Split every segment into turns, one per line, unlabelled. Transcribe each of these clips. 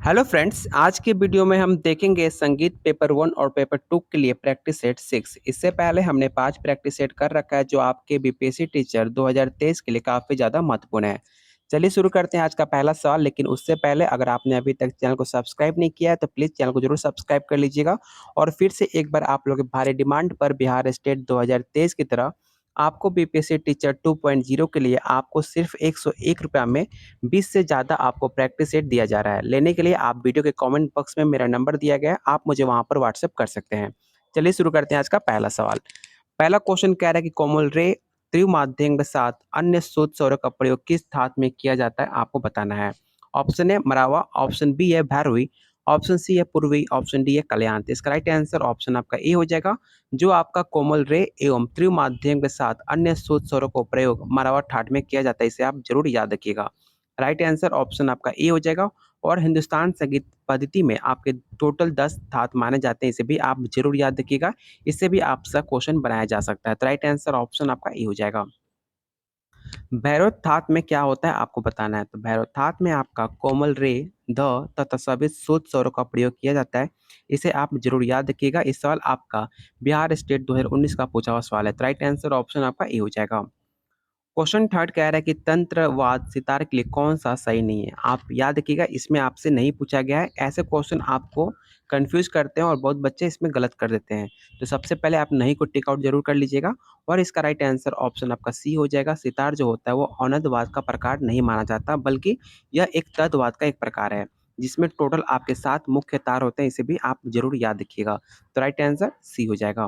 Hello friends, आज के video में हम देखेंगे संगीत पेपर 1 और पेपर 2 के लिए प्रैक्टिस सेट 6। इससे पहले हमने 5 प्रैक्टिस सेट कर रखा है जो आपके बीपीएससी टीचर 2023 के लिए काफ़ी ज़्यादा महत्वपूर्ण है। चलिए शुरू करते हैं आज का पहला सवाल, लेकिन उससे पहले अगर आपने अभी तक चैनल को सब्सक्राइब नहीं किया है तो प्लीज़ चैनल को जरूर सब्सक्राइब कर लीजिएगा। और फिर से एक बार आप लोगों के भारी डिमांड पर बिहार स्टेट 2023 की तरह आपको बीपीएससी टीचर 2.0 के लिए आपको सिर्फ ₹101 में 20 से ज़्यादा आपको प्रैक्टिस सेट दिया जा रहा है। लेने के लिए आप वीडियो के कमेंट बॉक्स में मेरा नंबर दिया गया है, आप मुझे वहाँ पर व्हाट्सएप कर सकते हैं। चलिए शुरू करते हैं आज का पहला सवाल। पहला क्वेश्चन कह रहा है कि कोमल रे त्रिमाध्यम के साथ अन्य शुद्ध स्वरों का प्रयोग किस धातु में किया जाता है, आपको बताना है। ऑप्शन ए मरावा, ऑप्शन बी है भैरवी, ऑप्शन सी है पूर्वी, ऑप्शन डी है कल्याण। तो इसका राइट आंसर ऑप्शन आपका ए हो जाएगा। जो आपका कोमल रे एवं त्रिमाध्यम के साथ अन्य शुद्ध स्वरों को प्रयोग मरावा ठाट में किया जाता है, इसे आप जरूर याद रखिएगा। राइट आंसर ऑप्शन आपका ए हो जाएगा। और हिंदुस्तान संगीत पद्धति में आपके टोटल 10 धातु माने जाते हैं, इसे भी आप जरूर याद रखिएगा। इससे भी आपसे क्वेश्चन बनाया जा सकता है। तो राइट आंसर ऑप्शन आपका ए हो जाएगा। भैरवनाथ में क्या होता है, आपको बताना है। तो भैरवनाथ में आपका कोमल रे, ध तथा सभी शुद्ध स्वरों का प्रयोग किया जाता है, इसे आप जरूर याद रखिएगा। इस सवाल आपका बिहार स्टेट 2019 का पूछा हुआ सवाल है। तो राइट आंसर ऑप्शन आपका ए हो जाएगा। क्वेश्चन थर्ड कह रहा है कि तंत्रवाद सितार के लिए कौन सा सही नहीं है, आप याद रखिएगा। इसमें आपसे नहीं पूछा गया है। ऐसे क्वेश्चन आपको कंफ्यूज करते हैं और बहुत बच्चे इसमें गलत कर देते हैं। तो सबसे पहले आप नहीं को टिक आउट जरूर कर लीजिएगा। और इसका राइट आंसर ऑप्शन आपका सी हो जाएगा। सितार जो होता है वो अनंतवाद का प्रकार नहीं माना जाता, बल्कि यह एक तत्ववाद का एक प्रकार है, जिसमें टोटल आपके 7 मुख्य तार होते हैं। इसे भी आप जरूर याद रखिएगा। तो राइट आंसर सी हो जाएगा।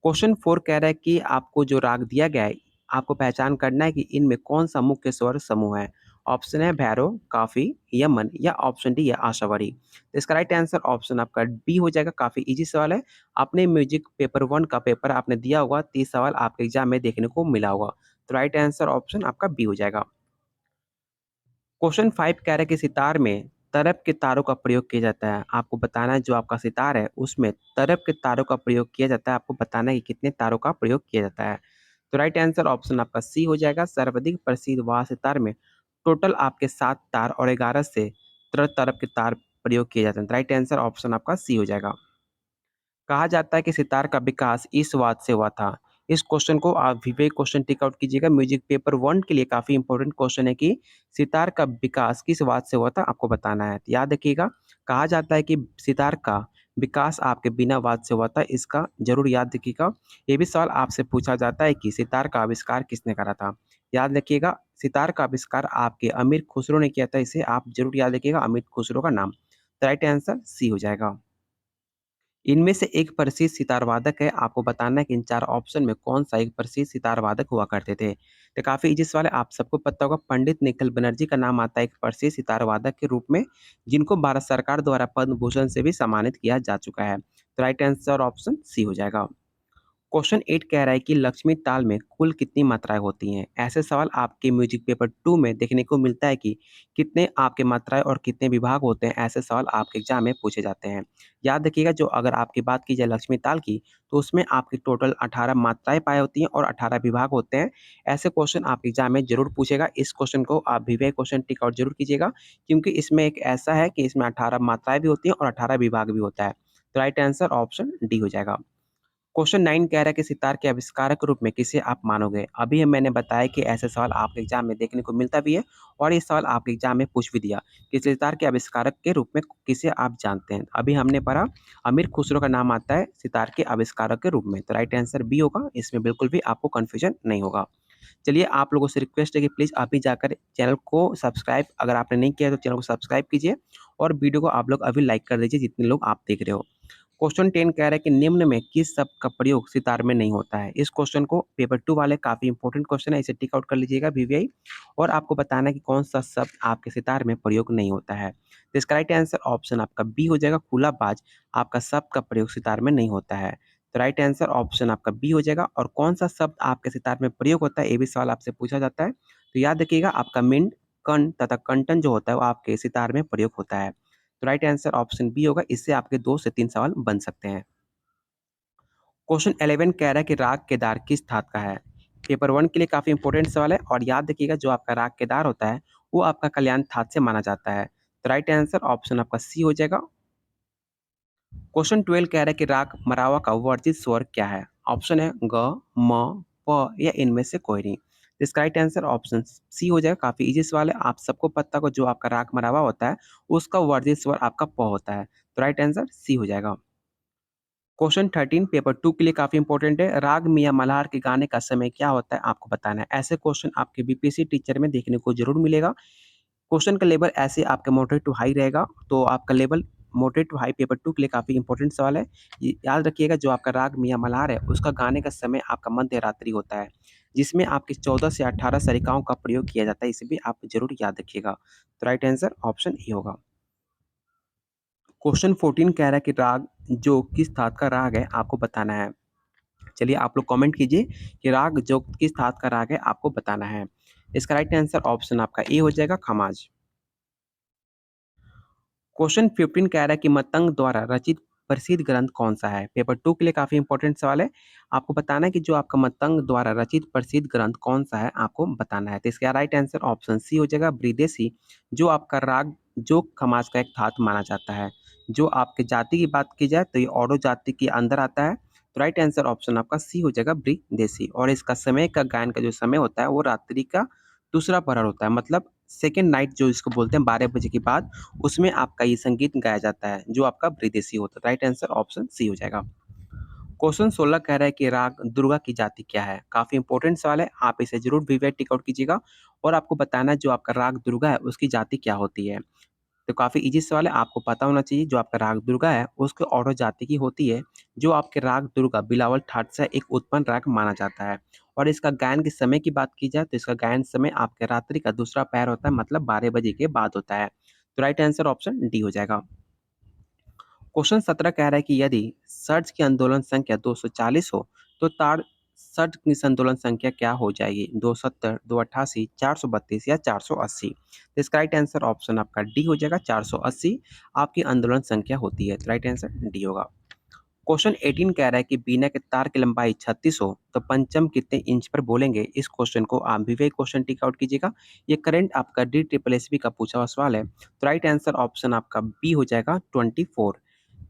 क्वेश्चन 4 कह रहा है कि आपको जो राग दिया गया है, आपको पहचान करना है कि इनमें कौन सा मुख्य स्वर समूह है। ऑप्शन है भैरव, काफी, यमन या ऑप्शन डी है आशावरी। तो इसका राइट आंसर ऑप्शन आपका बी हो जाएगा। काफी इजी सवाल है। आपने म्यूजिक पेपर 1 का पेपर आपने दिया होगा, 30 सवाल आपके एग्जाम में देखने को मिला होगा। तो राइट आंसर ऑप्शन आपका बी हो जाएगा। क्वेश्चन 5 कह रहा है कि सितार में तरप के तारों का प्रयोग किया जाता है, आपको बताना है। जो आपका सितार है उसमें तरप के तारों का प्रयोग किया जाता है, आपको बताना है कि कितने तारों का प्रयोग किया जाता है। तो राइट आंसर ऑप्शन आपका सी हो जाएगा। सर्वाधिक प्रसिद्ध वाह सितार में टोटल आपके 7 तार और 11 से तरप के तार प्रयोग किए जाते हैं। राइट आंसर ऑप्शन आपका सी हो जाएगा। कहा जाता है कि सितार का विकास इस वाद से हुआ था। इस क्वेश्चन को आप विवेक क्वेश्चन टिक आउट कीजिएगा। म्यूजिक पेपर 1 के लिए काफी इंपॉर्टेंट क्वेश्चन है कि सितार का विकास किस वाद से हुआ था, आपको बताना है। तो याद रखिएगा। कहा जाता है कि सितार का विकास आपके बिना वाद से हुआ था, इसका जरूर याद रखिएगा। ये भी सवाल आपसे पूछा जाता है कि सितार का आविष्कार किसने करा था। याद रखिएगा, सितार का आविष्कार आपके अमीर खुसरो ने किया था, इसे आप जरूर याद रखिएगा, अमीर खुसरो का नाम। तो राइट आंसर सी हो जाएगा। इनमें से एक प्रसिद्ध सितार वादक है, आपको बताना है कि इन 4 ऑप्शन में कौन सा एक प्रसिद्ध सितार वादक हुआ करते थे। तो काफ़ी ईज़ी सवाल है, आप सबको पता होगा। पंडित निखिल बनर्जी का नाम आता है एक प्रसिद्ध सितार वादक के रूप में, जिनको भारत सरकार द्वारा पद्म भूषण से भी सम्मानित किया जा चुका है। तो राइट आंसर ऑप्शन सी हो जाएगा। क्वेश्चन 8 कह रहा है कि लक्ष्मी ताल में कुल कितनी मात्राएँ होती हैं? ऐसे सवाल आपके म्यूजिक पेपर 2 में देखने को मिलता है कि कितने आपके मात्राएँ और कितने विभाग होते हैं, ऐसे सवाल आपके एग्ज़ाम में पूछे जाते हैं। याद रखिएगा, जो अगर आपकी बात की जाए लक्ष्मी ताल की, तो उसमें आपकी टोटल 18 मात्राएँ पाई होती हैं और 18 विभाग होते हैं। ऐसे क्वेश्चन आपके एग्ज़ाम में ज़रूर पूछेगा। इस क्वेश्चन को आप विवेक क्वेश्चन टिक आउट ज़रूर कीजिएगा, क्योंकि इसमें एक ऐसा है कि इसमें 18 मात्राएँ भी होती हैं और 18 विभाग भी होता है। तो राइट आंसर ऑप्शन डी हो जाएगा। क्वेश्चन 9 कह रहा है कि सितार के आविष्कारक के रूप में किसे आप मानोगे? अभी मैंने बताया कि ऐसे सवाल आपके एग्जाम में देखने को मिलता भी है और ये सवाल आपके एग्जाम में पूछ भी दिया कि सितार के आविष्कारक के रूप में किसे आप जानते हैं। अभी हमने पढ़ा अमीर खुसरो का नाम आता है सितार के आविष्कारक के रूप में। तो राइट आंसर बी होगा, इसमें बिल्कुल भी आपको कन्फ्यूजन नहीं होगा। चलिए, आप लोगों से रिक्वेस्ट है कि प्लीज़ अभी जाकर चैनल को सब्सक्राइब, अगर आपने नहीं किया तो चैनल को सब्सक्राइब कीजिए और वीडियो को आप लोग अभी लाइक कर दीजिए, जितने लोग आप देख रहे हो। क्वेश्चन 10 कह रहा है कि निम्न में किस शब्द का प्रयोग सितार में नहीं होता है? इस क्वेश्चन को पेपर 2 वाले काफ़ी इंपॉर्टेंट क्वेश्चन है, इसे टिक आउट कर लीजिएगा वीवीआई। और आपको बताना है कि कौन सा शब्द आपके सितार में प्रयोग नहीं होता है। तो इसका राइट आंसर ऑप्शन आपका बी हो जाएगा। खुलाबाज आपका शब्द का प्रयोग सितार में नहीं होता है। तो राइट आंसर ऑप्शन आपका बी हो जाएगा। और कौन सा शब्द आपके सितार में प्रयोग होता है, ये भी सवाल आपसे पूछा जाता है। तो याद रखिएगा, आपका मिंड, कण तथा कंटन जो होता है वो आपके सितार में प्रयोग होता है। तो राइट आंसर ऑप्शन बी होगा। इससे आपके 2 से 3 सवाल बन सकते हैं। क्वेश्चन 11 कह रहा है कि राग केदार किस धातु का है? पेपर 1 के लिए काफ़ी इंपॉर्टेंट सवाल है और याद रखिएगा, जो आपका राग केदार होता है वो आपका कल्याण धातु से माना जाता है। तो राइट आंसर ऑप्शन आपका सी हो जाएगा। क्वेश्चन 12 कह रहा है कि राग मरावा का वर्जित स्वर क्या है? ऑप्शन है ग, म, प या इनमें से कोई नहीं। इसका राइट आंसर ऑप्शन सी हो जाएगा। काफी इजी सवाल है, आप सबको पता हो जो आपका राग मरावा होता है उसका वर्जित स्वर आपका प होता है। तो राइट आंसर सी हो जाएगा। क्वेश्चन 13 पेपर 2 के लिए काफी इंपॉर्टेंट है। राग मियां मल्हार के गाने का समय क्या होता है आपको बताना है। ऐसे क्वेश्चन आपके बीपीएससी टीचर में देखने को जरूर मिलेगा। क्वेश्चन का लेवल ऐसे आपका मॉडरेट टू हाई रहेगा, तो आपका level moderate to high paper 2 के लिए काफी इंपॉर्टेंट सवाल है। याद रखिएगा जो आपका राग मियां मल्हार है उसका गाने का समय आपका मध्य रात्रि होता है, जिसमें आपके 14 से 18 सरिकाओं का प्रयोग किया जाता है। इसे भी आप जरूर याद रखिएगा। तो राइट आंसर ऑप्शन ए होगा। क्वेश्चन 14 कह रहा है कि राग जो किस धातु का राग है आपको बताना है। चलिए आप लोग कमेंट कीजिए कि राग जो किस धातु का राग है आपको बताना है। इसका राइट आंसर ऑप्शन आपका ए हो जाएगा, खमाज। क्वेश्चन 15 कह रहा है कि मतंग द्वारा रचित प्रसिद्ध ग्रंथ कौन सा है? पेपर 2 के लिए काफी इंपॉर्टेंट सवाल है। आपको बताना है कि जो आपका मतंग द्वारा रचित प्रसिद्ध ग्रंथ कौन सा है आपको बताना है। तो इसका राइट आंसर ऑप्शन सी हो जाएगा, ब्रिदेसी, जो आपका राग जो खमाज का एक धातु माना जाता है। जो आपके जाति की बात की जाए तो ये औडो जाति के अंदर आता है। तो राइट आंसर ऑप्शन आपका सी हो जाएगा, ब्रिदेसी। और इसका समय का गायन का जो समय होता है वो रात्रि का दूसरा प्रहर होता है, मतलब सेकेंड नाइट जो इसको बोलते हैं 12 बजे के बाद, उसमें आपका ये संगीत गाया जाता है जो आपका ब्रिदेसी होता है। राइट आंसर ऑप्शन सी हो जाएगा। क्वेश्चन 16 कह रहा है कि राग दुर्गा की जाति क्या है? काफी इंपॉर्टेंट सवाल है, आप इसे जरूर वीवीआई टिक आउट कीजिएगा और आपको बताना है जो आपका राग दुर्गा है उसकी जाति क्या होती है। तो काफी इजी सवाल है, आपको पता होना चाहिए जो आपका राग दुर्गा है उसके औरत जाति की होती है। जो आपके राग दुर्गा बिलावल ठाट से एक उत्पन्न राग माना जाता है। और इसका गायन के समय की बात की जाए तो इसका गायन समय आपके रात्रि का दूसरा पैर होता है, मतलब 12 बजे के बाद होता है। तो राइट आंसर ऑप्शन डी हो जाएगा। क्वेश्चन 17 कह रहा है कि यदि सर्च की आंदोलन संख्या 240 हो तो ताड़ सर्च की संतुलन संख्या क्या हो जाएगी? 270, 288, 432 या 480। तो इसका राइट आंसर ऑप्शन आपका डी हो जाएगा, 480 आपकी आंदोलन संख्या होती है। तो राइट आंसर डी होगा। क्वेश्चन 18 कह रहा है कि बीना के तार की लंबाई 36 हो तो पंचम कितने इंच पर बोलेंगे? इस क्वेश्चन को आप विवेक क्वेश्चन टिक आउट कीजिएगा। ये करंट आपका डी ट्रिपल एस बी का पूछा हुआ सवाल है। तो राइट आंसर ऑप्शन आपका बी हो जाएगा, 24।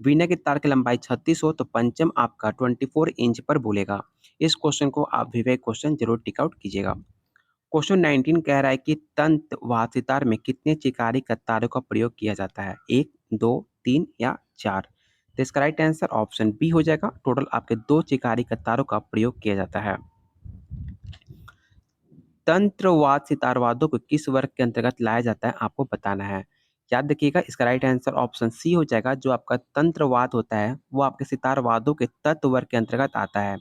वीणा के तार की लंबाई 36 हो तो पंचम आपका 24 इंच पर बोलेगा। इस क्वेश्चन को आप विवेक क्वेश्चन जरूर टिक आउट कीजिएगा। क्वेश्चन 19 कह रहा है कि तंत्र व सितार में कितने चिकारी कतारों का प्रयोग किया जाता है? 1, 2, 3 या 4। तो इसका राइट आंसर ऑप्शन बी हो जाएगा, टोटल आपके 2 चिकारी कतारों का प्रयोग किया जाता है। तंत्रवाद सितारवादों को किस वर्ग के अंतर्गत लाया जाता है आपको बताना है। याद रखिएगा इसका राइट आंसर ऑप्शन सी हो जाएगा। जो आपका तंत्रवाद होता है वो आपके सितारवादों के तत्व वर्ग के अंतर्गत आता है।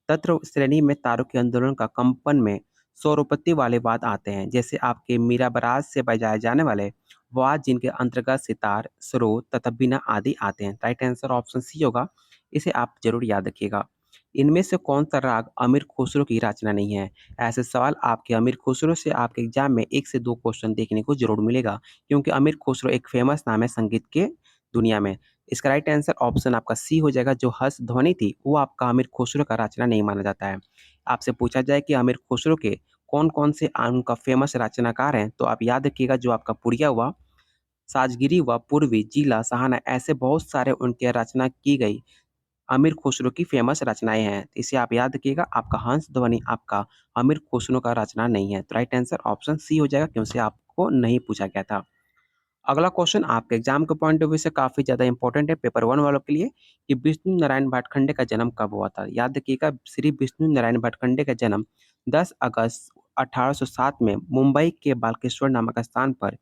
तत्व श्रेणी में तारों के आंदोलन का कंपन में स्वरोपत्ति वाले वाद आते हैं, जैसे आपके मीरा बराज से बजाए जाने वाले वाद जिनके अंतर्गत सितार, स्रोत तथा बिना आदि आते हैं। राइट आंसर ऑप्शन सी होगा, इसे आप जरूर याद रखिएगा। इनमें से कौन सा राग अमीर खुसरो की रचना नहीं है? ऐसे सवाल आपके अमीर खुसरो से आपके एग्जाम में 1 से 2 क्वेश्चन देखने को जरूर मिलेगा, क्योंकि अमीर खुसरो एक फेमस नाम है संगीत के दुनिया में। इसका राइट आंसर ऑप्शन आपका सी हो जाएगा। जो हर्ष ध्वनि थी वो आपका अमीर खुसरो का रचना नहीं माना जाता है। आपसे पूछा जाए कि अमीर खुसरो के कौन-कौन से उनका फेमस रचनाकार हैं, तो आप याद रखिएगा जो आपका पुरिया हुआ, साजगिरी हुआ, पूर्वी, जीला, सहाना, ऐसे बहुत सारे उनके रचना की गई अमीर खुसरो की फेमस रचनाएँ हैं। इसे आप याद रखिएगा, आपका हंस ध्वनि आपका अमीर खुसरो का रचना नहीं है। तो राइट आंसर ऑप्शन सी हो जाएगा, क्योंकि आपको नहीं पूछा गया था। अगला क्वेश्चन आपके एग्जाम के पॉइंट ऑफ व्यू से काफी ज्यादा इंपॉर्टेंट है पेपर 1 वालों के लिए, कि विष्णु नारायण भाटखंडे का जन्म कब हुआ था? याद रखिएगा श्री विष्णु नारायण भाटखंडे का जन्म 10 अगस्त 1807 में मुंबई के बालकेश्वर नामक स्थान पर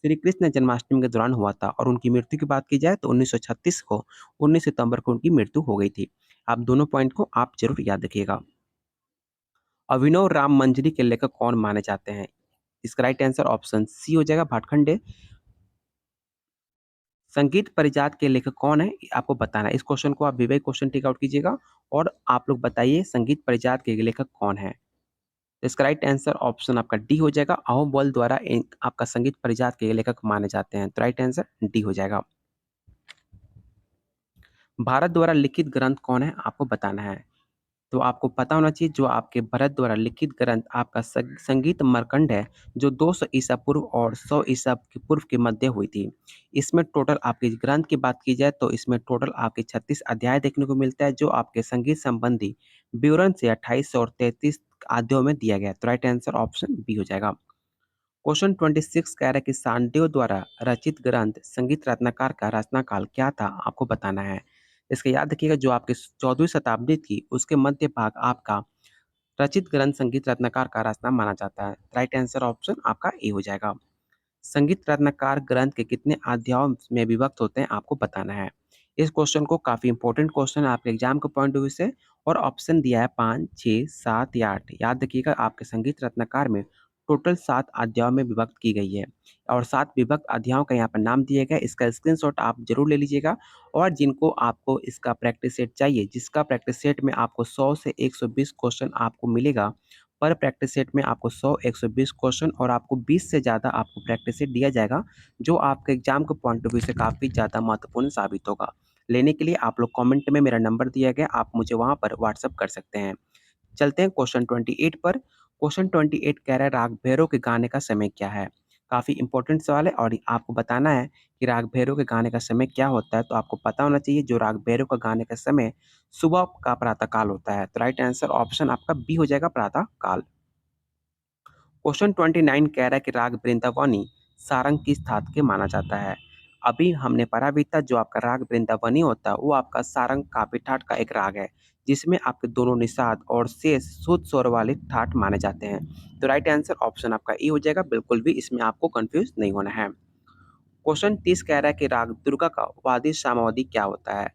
श्री कृष्ण जन्माष्टमी के दौरान हुआ था। और उनकी मृत्यु की बात की जाए तो 1936 को 19 सितंबर को उनकी मृत्यु हो गई थी। आप दोनों पॉइंट को आप जरूर याद रखिएगा। अभिनव राम मंजरी के लेखक कौन माने जाते हैं? इसका राइट आंसर ऑप्शन सी हो जाएगा, भाटखंडे। संगीत परिजात के लेखक कौन है? ये आपको बताना है। इस क्वेश्चन को आप विवेक क्वेश्चन टिक आउट कीजिएगा और आप लोग बताइए संगीत परिजात के लेखक कौन है? इसका राइट आंसर ऑप्शन आपका डी हो जाएगा। अहोबल द्वारा आपका संगीत परिजात के लेखक माने जाते हैं। तो राइट आंसर डी हो जाएगा। भारत द्वारा लिखित ग्रंथ कौन है? आपको बताना है। तो आपको पता होना चाहिए जो आपके भरत द्वारा लिखित ग्रंथ आपका संगीत मर्कंड है, जो 200 ईसा पूर्व और 100 ईसा की पूर्व के मध्य हुई थी। इसमें टोटल आपके ग्रंथ की बात की जाए तो इसमें टोटल आपके 36 अध्याय देखने को मिलता है, जो आपके संगीत संबंधी विवरण से 28 और 33 अध्यायों में दिया गया है। तो राइट आंसर ऑप्शन बी हो जाएगा। क्वेश्चन 26 कह रहा है कि सांडेव द्वारा रचित ग्रंथ संगीत रत्नाकर का रचना काल क्या था, आपको बताना है। इसका याद रखिएगा जो आपके 14वीं शताब्दी थी उसके मध्य भाग आपका रचित ग्रंथ संगीत रत्नाकर का रचना माना जाता है। राइट आंसर ऑप्शन आपका ए हो जाएगा। संगीत रत्नाकर ग्रंथ के कितने अध्यायों में विभक्त होते हैं, आपको बताना है। इस क्वेश्चन को काफी इंपॉर्टेंट क्वेश्चन है आपके एग्जाम के पॉइंट ऑफ व्यू से, और ऑप्शन दिया है 5, 6, 7 या 8। याद रखिएगा आपके संगीत रत्नाकर में टोटल 7 अध्यायों में विभक्त की गई है, और 7 विभक्त अध्यायों का यहाँ पर नाम दिया गया है। इसका स्क्रीनशॉट आप जरूर ले लीजिएगा, और जिनको आपको इसका प्रैक्टिस सेट चाहिए, जिसका प्रैक्टिस सेट में आपको 100 से 120 क्वेश्चन आपको मिलेगा, पर प्रैक्टिस सेट में आपको 100 120 क्वेश्चन और आपको 20 से ज़्यादा आपको प्रैक्टिस सेट दिया जाएगा, जो आपके एग्जाम के पॉइंट ऑफ व्यू से काफ़ी ज़्यादा महत्वपूर्ण साबित होगा। लेने के लिए आप लोग कमेंट में मेरा नंबर दिया गया, आप मुझे वहाँ पर व्हाट्सएप कर सकते हैं। चलते हैं क्वेश्चन 28 पर। क्वेश्चन 28 कह रहा है राग भैरव के गाने का समय क्या है? काफ़ी इंपॉर्टेंट सवाल है, और आपको बताना है कि राग भैरव के गाने का समय क्या होता है। तो आपको पता होना चाहिए जो राग भैरव का गाने का समय सुबह का प्रातः काल होता है। तो राइट आंसर ऑप्शन आपका बी हो जाएगा, प्रातः काल। क्वेश्चन 29 कह रहा है कि राग वृंदावनी सारंग किस धातु के माना जाता है? अभी हमने पढ़ा भी था जो आपका राग वृंदावनी होता है वो आपका सारंग काफी ठाट का एक राग है, जिसमें आपके दोनों निषाद और शेष शुद्ध स्वर वाले ठाट माने जाते हैं। तो राइट आंसर ऑप्शन आपका ए हो जाएगा, बिल्कुल भी इसमें आपको कंफ्यूज नहीं होना है। क्वेश्चन 30 कह रहा है कि राग दुर्गा का वादी सामावादी क्या होता है?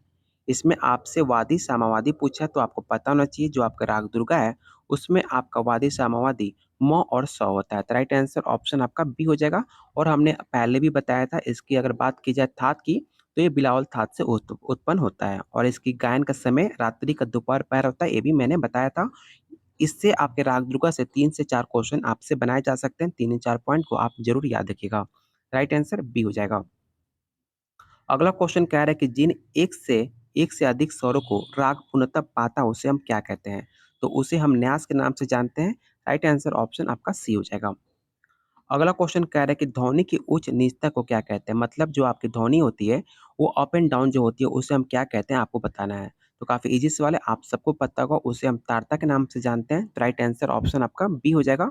इसमें आपसे वादी सामावादी पूछा तो आपको पता होना चाहिए जो आपका राग दुर्गा है उसमें आपका वादी सामावादी म और स होता है। तो राइट आंसर ऑप्शन आपका बी हो जाएगा। और हमने पहले भी बताया था, इसकी अगर बात की जाए थात की, तो ये बिलावल थात से उत्पन्न होता है, और इसकी गायन का समय रात्रि का दोपहर पहर होता है, ये भी मैंने बताया था। इससे आपके राग दुर्गा से 3 से 4 क्वेश्चन आपसे बनाए जा सकते हैं। 3 या 4 पॉइंट को आप जरूर याद रखिएगा। राइट आंसर बी हो जाएगा। अगला क्वेश्चन कह रहा है कि जिन एक से अधिक स्वरों को राग पूर्णतः पाता है उसे हम क्या कहते हैं? तो उसे हम न्यास के नाम से जानते हैं। राइट आंसर ऑप्शन आपका सी हो जाएगा। अगला क्वेश्चन कह रहा है कि ध्वनि की उच्च नीचता को क्या कहते हैं? मतलब जो आपकी ध्वनि होती है वो अप एंड डाउन जो होती है उसे हम क्या कहते हैं, आपको बताना है। तो काफी इजी सवाल है, आप सबको पता होगा, उसे हम तारता के नाम से जानते हैं। तो राइट आंसर ऑप्शन आपका बी हो जाएगा।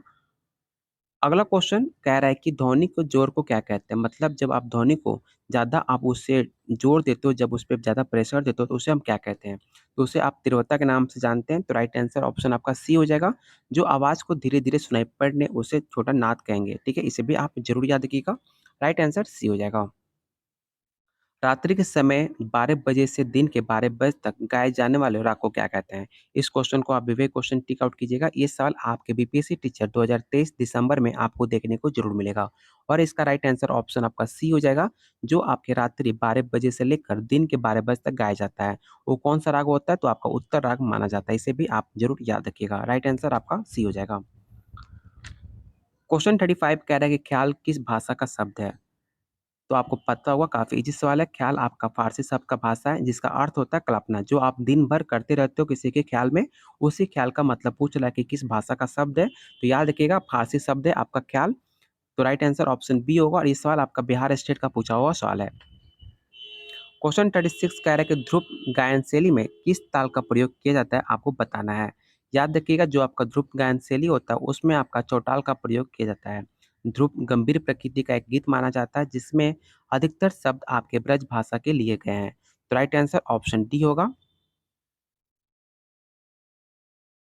अगला क्वेश्चन कह रहा है कि ध्वनि को जोर को क्या कहते हैं? मतलब जब आप ध्वनि को ज़्यादा आप उससे जोर देते हो, जब उस पे ज़्यादा प्रेशर देते हो तो उसे हम क्या कहते हैं? तो उसे आप तीव्रता के नाम से जानते हैं। तो राइट आंसर ऑप्शन आपका सी हो जाएगा। जो आवाज़ को धीरे-धीरे सुनाई पड़ने उसे छोटा नाद कहेंगे। ठीक है? इसे भी आप ज़रूर याद रखिएगा। राइट आंसर सी हो जाएगा। रात्रि के समय 12 बजे से दिन के 12 बजे तक गाए जाने वाले राग को क्या कहते हैं? इस क्वेश्चन को आप विवेक क्वेश्चन टिक आउट कीजिएगा। ये सवाल आपके बीपीएससी टीचर 2023 दिसंबर में आपको देखने को जरूर मिलेगा, और इसका राइट आंसर ऑप्शन आपका सी हो जाएगा। जो आपके रात्रि 12 बजे से लेकर दिन के 12 बजे तक गाया जाता है वो कौन सा राग होता है? तो आपका उत्तर राग माना जाता है। इसे भी आप जरूर याद रखिएगा। राइट आंसर आपका सी हो जाएगा। क्वेश्चन 35 कह रहा है कि ख्याल किस भाषा का शब्द है? तो आपको पता होगा, काफ़ी ईज़ी सवाल है। ख़्याल आपका फ़ारसी शब्द का भाषा है जिसका अर्थ होता है कल्पना। जो आप दिन भर करते रहते हो किसी के ख़्याल में, उसी ख़्याल का मतलब पूछ रहा है कि किस भाषा का शब्द है। तो याद रखिएगा फ़ारसी शब्द है आपका ख़्याल। तो राइट आंसर ऑप्शन बी होगा, और ये सवाल आपका बिहार स्टेट का पूछा हुआ सवाल है। क्वेश्चन 36 कह रहा है कि ध्रुव गायन शैली में किस ताल का प्रयोग किया जाता है, आपको बताना है। याद रखिएगा जो आपका ध्रुव गायन शैली होता है उसमें आपका चौताल का प्रयोग किया जाता है। ध्रुव गंभीर प्रकृति का एक गीत माना जाता है जिसमें अधिकतर शब्द आपके ब्रज भाषा के लिए गए हैं। तो राइट आंसर ऑप्शन डी होगा।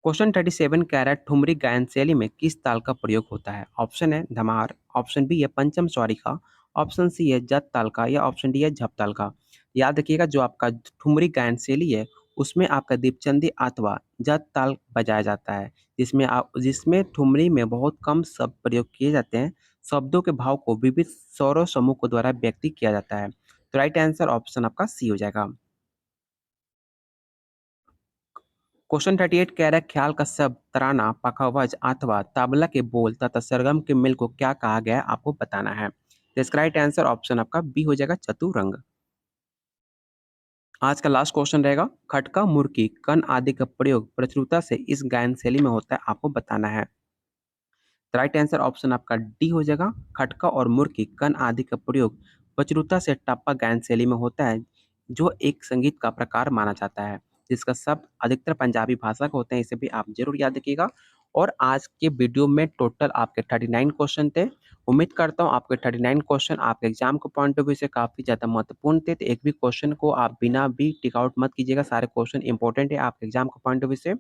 क्वेश्चन 37 कह रहा है ठुमरी गायन शैली में किस ताल का प्रयोग होता है? ऑप्शन है धमार, ऑप्शन बी है पंचम सौरी का, ऑप्शन सी है जत ताल का, या ऑप्शन डी है झप ताल का। याद रखिएगा जो आपका ठुमरी गायन शैली है उसमें आपका दीपचंदी अथवा जत ताल बजाया जाता है, जिसमें ठुमरी में बहुत कम शब्द प्रयोग किए जाते हैं। शब्दों के भाव को विविध स्वरों समूह को द्वारा व्यक्त किया जाता है। तो राइट आंसर ऑप्शन आपका सी हो जाएगा। क्वेश्चन 38 कह रहा है ख्याल का शब्द तराना पखावज अथवा तबला के बोल तथा सरगम के मिल को क्या कहा गया है, आपको बताना है। तो इसका राइट आंसर ऑप्शन आपका बी हो जाएगा, चतुरंग। आज का लास्ट क्वेश्चन रहेगा, खटका, मुर्की, कण आदि का प्रयोग प्रचुरता से इस गायन शैली में होता है, आपको बताना है। तो राइट आंसर ऑप्शन आपका डी हो जाएगा। खटका और मुर्की, कण आदि का प्रयोग प्रचुरता से टप्पा गायन शैली में होता है, जो एक संगीत का प्रकार माना जाता है, जिसका शब्द अधिकतर पंजाबी भाषा के होते हैं। इसे भी आप जरूर याद रखिएगा। और आज के वीडियो में टोटल आपके 39 क्वेश्चन थे। उम्मीद करता हूँ आपके 39 क्वेश्चन आपके एग्जाम के पॉइंट ऑफ व्यू से काफी ज्यादा महत्वपूर्ण थे। तो एक भी क्वेश्चन को आप बिना भी टिक आउट मत कीजिएगा, सारे क्वेश्चन इंपॉर्टेंट है आपके एग्जाम के पॉइंट ऑफ व्यू से।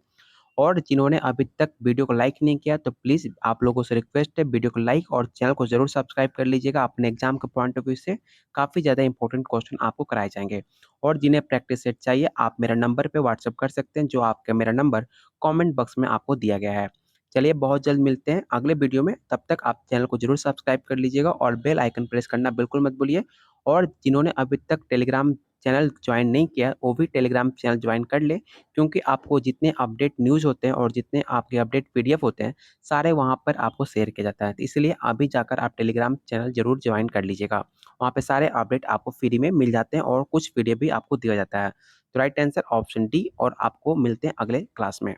और जिन्होंने अभी तक वीडियो को लाइक नहीं किया, तो प्लीज़ आप लोगों से रिक्वेस्ट है, वीडियो को लाइक और चैनल को ज़रूर सब्सक्राइब कर लीजिएगा। अपने एग्जाम के पॉइंट ऑफ व्यू से काफ़ी ज़्यादा इंपॉर्टेंट क्वेश्चन आपको कराए जाएंगे। और जिन्हें प्रैक्टिस सेट चाहिए, आप मेरा नंबर पे व्हाट्सअप कर सकते हैं, जो आपका मेरा नंबर कमेंट बॉक्स में आपको दिया गया है। चलिए, बहुत जल्द मिलते हैं अगले वीडियो में। तब तक आप चैनल को जरूर सब्सक्राइब कर लीजिएगा और बेल आइकन प्रेस करना बिल्कुल मत भूलिए। और जिन्होंने अभी तक टेलीग्राम चैनल ज्वाइन नहीं किया, वो भी टेलीग्राम चैनल ज्वाइन कर ले, क्योंकि आपको जितने अपडेट न्यूज़ होते हैं और जितने आपके अपडेट पीडीएफ होते हैं, सारे वहाँ पर आपको शेयर किया जाता है। तो इसलिए अभी जाकर आप टेलीग्राम चैनल ज़रूर ज्वाइन कर लीजिएगा। वहाँ पे सारे अपडेट आपको फ्री में मिल जाते हैं और कुछ पीडीएफ भी आपको दिया जाता है। तो राइट आंसर ऑप्शन डी, और आपको मिलते हैं अगले क्लास में।